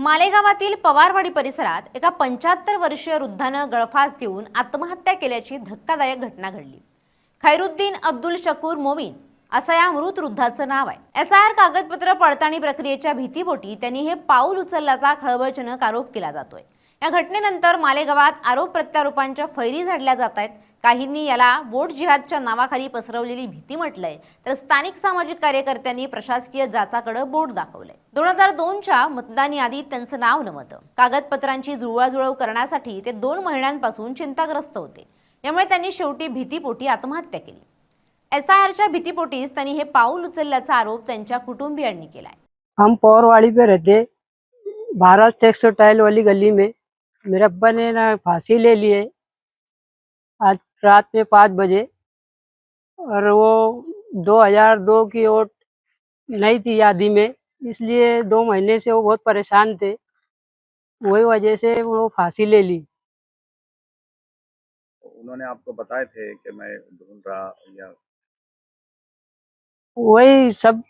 मालेगावातील पवारवाडी परिसरात एका 75 वर्षीय वृद्धानं गळफास घेऊन आत्महत्या केल्याची धक्कादायक घटना घडली। खैरुद्दीन अब्दुल शकूर मोमीन असं या मृत वृद्धाचं नाव आहे। एसआयआर कागदपत्र पडताळणी प्रक्रियेच्या भीतीपोटी त्यांनी हे पाऊल उचलल्याचा खळबळजनक आरोप केला जातोय। या घटनेनंतर मालेगावात आरोप प्रत्यारोपांच्या फैरी झडल्या जात आहेत। काहींनी याला वोट जिहादच्या नावाखाली पसरवलेली भीती म्हटलंय, तर स्थानिक सामाजिक कार्यकर्त्यांनी प्रशासकीय जाचाकडे बोट दाखवलंय। 2002च्या मतदान यादीत त्यांचं नाव नव्हतं। कागदपत्रांची जुळवाजुळव करण्यासाठी ते 2 महिन्यांपासून चिंताग्रस्त होते। यामुळे त्यांनी शेवटी भीतीपोटी आत्महत्या केली। एसआयआरच्या भीतीपोटीच त्यांनी हे पाऊल उचलल्याचा आरोप त्यांच्या कुटुंबियांनी केलाय। हम पवारवाड़ी पे रहते, भारत टेक्सटाइल वाली गली में। मेरे अब्बा ने ना फांसी ले ली है आज रात में 5 बजे, और वो 2002 की वोट नहीं थी यादी में, इसलिए 2 महीने से वो बहुत परेशान थे। वही वजह से वो फांसी ले ली। उन्होंने आपको बताए थे कि मैं ढूंढ रहा या वही सब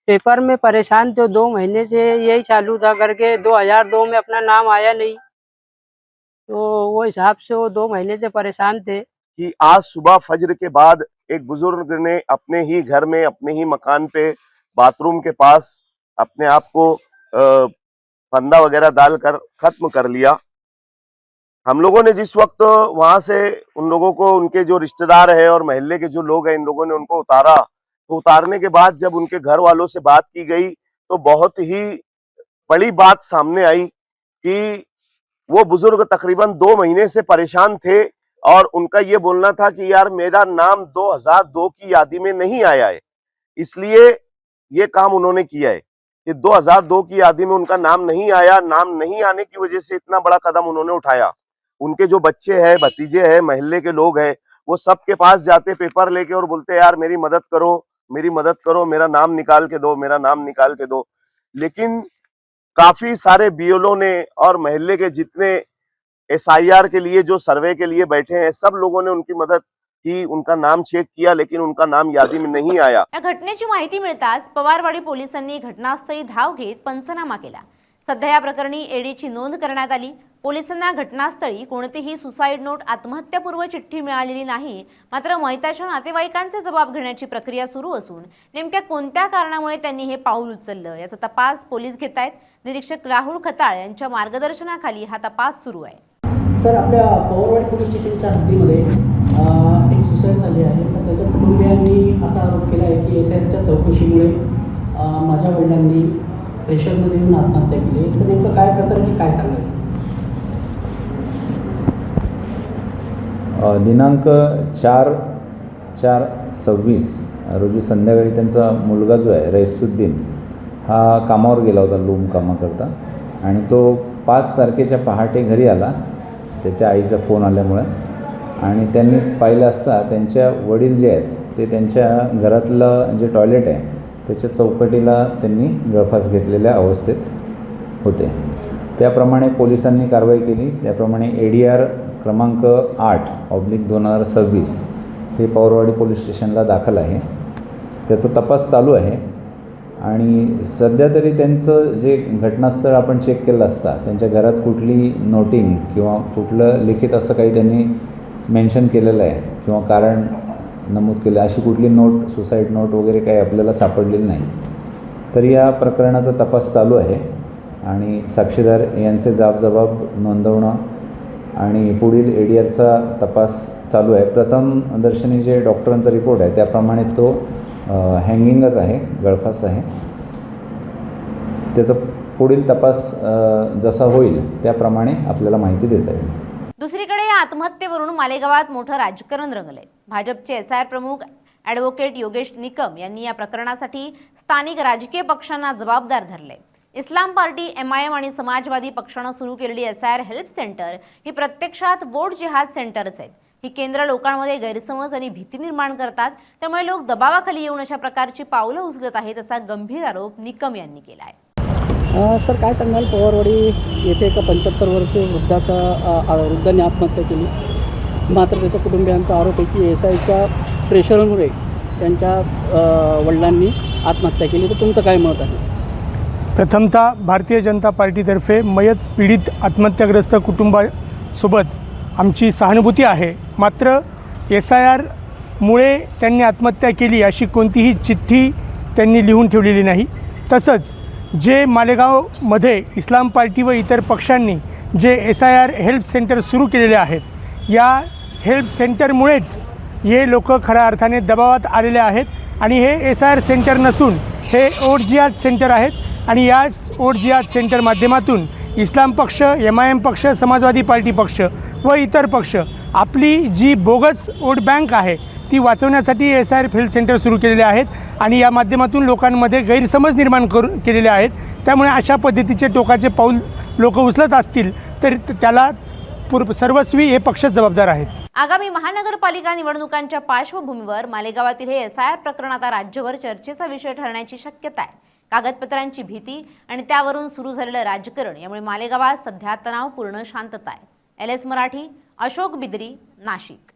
पेपर में परेशान थे, 2 महीने से यही चालू था करके। 2002 में अपना नाम आया नहीं, तो वो हिसाब से वो 2 महीने से परेशान थे कि आज सुबह फजर के बाद एक बुजुर्ग ने अपने ही घर में, अपने ही मकान पे, बाथरूम के पास अपने आप को फंदा वगैरह डालकर खत्म कर लिया। हम लोगों ने जिस वक्त वहां से उन लोगों को, उनके जो रिश्तेदार है और मोहल्ले के जो लोग हैं, इन लोगों ने उनको उतारा, तो उतारने के बाद जब उनके घर वालों से बात की गई तो बहुत ही बड़ी बात सामने आई कि वो बुजुर्ग तकरीबन 2 महीने से परेशान थे और उनका ये बोलना था कि यार मेरा नाम 2002 की यादी में नहीं आया है, इसलिए ये काम उन्होंने किया है कि 2002 की यादी में उनका नाम नहीं आया। नाम नहीं आने की वजह से इतना बड़ा कदम उन्होंने उठाया। उनके जो बच्चे हैं, भतीजे हैं, मोहल्ले के लोग हैं, वो सबके पास जाते पेपर लेके और बोलते यार मेरी मदद करो, मेरी मदद करो, मेरा नाम निकाल के दो, मेरा नाम निकाल के दो। लेकिन काफी सारे बीएलओ ने और मोहल्ले के जितने एसआईआर के लिए जो सर्वे के लिए बैठे हैं, सब लोगों ने उनकी मदद की, उनका नाम चेक किया, लेकिन उनका नाम यादी में नहीं आया। या घटनेची माहिती मिळताच पवारवाडी पोलिसांनी घटनास्थळी धाव घेत पंचनामा केला। सध्या या प्रकरणी एडीची नोंद करण्यात आली। पोलिसांना घटनास्थळी कोणतीही सुसाईड नोट, आत्महत्यापूर्व चिठ्ठी मिळालेली नाही। मात्र मयताच्या नातेवाईकांचे जबाब घेण्याची प्रक्रिया सुरू असून नेमक्या कोणत्या कारणामुळे त्यांनी हे पाऊल उचललं याचा तपास पोलीस घेत आहेत। निरीक्षक राहुल खताळ यांच्या मार्गदर्शनाखाली हा तपास सुरू आहे। सर, आपल्या पवारवाडी पोलीस स्टेशनच्या हद्दीमध्ये एक सुसाईड झाली आहे, तर त्याच्या कुटुंबियांनी असा आरोप केला आहे की एसआयआरच्या चौकशीमुळे माझ्या वडिलांनी प्रेशरमध्ये येऊन आत्महत्या केली। तर नेमकं काय प्रकरण, काय सांगायचं? दिनांक 4/4/26 रोजी संध्याकाळी त्यांचा मुलगा जो आहे रईसुद्दीन हा कामावर गेला होता, लूम कामाकरता, आणि तो 5 तारखेच्या पहाटे घरी आला त्याच्या आईचा फोन आल्यामुळे, आणि त्यांनी पाहिलं असता त्यांच्या वडील जे आहेत ते त्यांच्या घरातलं जे टॉयलेट आहे त्याच्या चौकटीला त्यांनी गळफास घेतलेल्या अवस्थेत होते। त्याप्रमाणे पोलिसांनी कारवाई केली। त्याप्रमाणे एडीआर क्रमांक 8/2026 हे पवारवाडी पोलीस स्टेशनला दाखल आहे। त्याचा तपास चालू आहे आणि सध्या तरी त्यांचं जे घटनास्थळ आपण चेक केलं असता त्यांच्या घरात कुठली नोटिंग किंवा कुठलं लिखित असं काही त्यांनी मेन्शन केलेलं आहे किंवा कारण नमूद केलं अशी कुठली नोट, सुसाईड नोट वगैरे काही आपल्याला सापडलेली नाही। तर या प्रकरणाचा तपास चालू आहे आणि साक्षीदार यांचे जबाब नोंदवणं आणि पुढील एडीआरचा तपास चालू आहे। प्रथमदर्शनी जे डॉक्टरांचा रिपोर्ट आहे त्याप्रमाणे तो हँगिंगच आहे, गळफास आहे। त्याचा पुढील तपास जसा होईल त्याप्रमाणे आपल्याला माहिती देता येईल। दुसरीकडे या आत्महत्येवरून मालेगावात मोठं राजकारण रंगलंय। भाजपचे एसआयआर प्रमुख ॲडव्होकेट योगेश निकम यांनी या प्रकरणासाठी स्थानिक राजकीय पक्षांना जबाबदार धरले। इस्लाम पार्टी, एमआयएम आणि समाजवादी पक्षानं सुरू केलेली एसआयआर हेल्प सेंटर ही प्रत्यक्षात वोट जिहाद सेंटर्स आहेत। ही केंद्र लोकांमध्ये गैरसमज आणि भीती निर्माण करतात, त्यामुळे लोक दबावाखाली येऊन अशा प्रकारची पावलं उचलत आहेत, असा गंभीर आरोप निकम यांनी केला आहे। सर, काय सांगाल? पवारवाडी येथे एका 75 वर्षीय वृद्धाने आत्महत्या केली, मात्र त्याच्या कुटुंबियांचा आरोप आहे की एसआयच्या प्रेशरमुळे त्यांच्या वडिलांनी आत्महत्या केली। तर तुमचं काय मत आहे? प्रथमतः भारतीय जनता पार्टीतर्फे मयत पीडित आत्महत्याग्रस्त कुटुंबासोबत आमची सहानुभूती आहे. मात्र SIRमुळे त्यांनी आत्महत्या केली अशी कोणतीही चिठ्ठी त्यांनी लिहून ठेवलेली नाही. तसंच जे मालेगावमध्ये इस्लाम पार्टी व इतर पक्षांनी जे SIR हेल्प सेंटर सुरू केलेले आहेत, या हेल्प सेंटरमुळेच हे लोक खऱ्या अर्थाने दबावात आलेले आहेत आणि हे SIR सेंटर नसून हे ओट जिहाद सेंटर आहेत आणि या ओट जिहाद सेंटर माध्यमातून इस्लाम पक्ष, MIM पक्ष, समाजवादी पार्टी पक्ष व इतर पक्ष आपली जी बोगस वोट बँक आहे ती वाचवण्यासाठी SIR हेल्प सेंटर सुरू केलेले आहेत आणि या माध्यमातून लोकांमध्ये गैरसमज निर्माण केलेले आहेत. त्यामुळे अशा पद्धतीचे टोकाचे पाऊल लोक उचलत असतील तर त्याला सर्वस्वी हे पक्ष जबाबदार आहेत. आगामी महानगरपालिका निवडणुकांच्या पार्श्वभूमीवर मालेगावातील हे SIR प्रकरण आता राज्यभर चर्चेचा विषय ठरण्याची शक्यता आहे. कागदपत्रांची भीती आणि त्यावरून सुरू झालेलं राजकारण यामुळे मालेगावात सध्या तणावपूर्ण शांतता आहे. LS मराठी, अशोक बिद्री, नाशिक.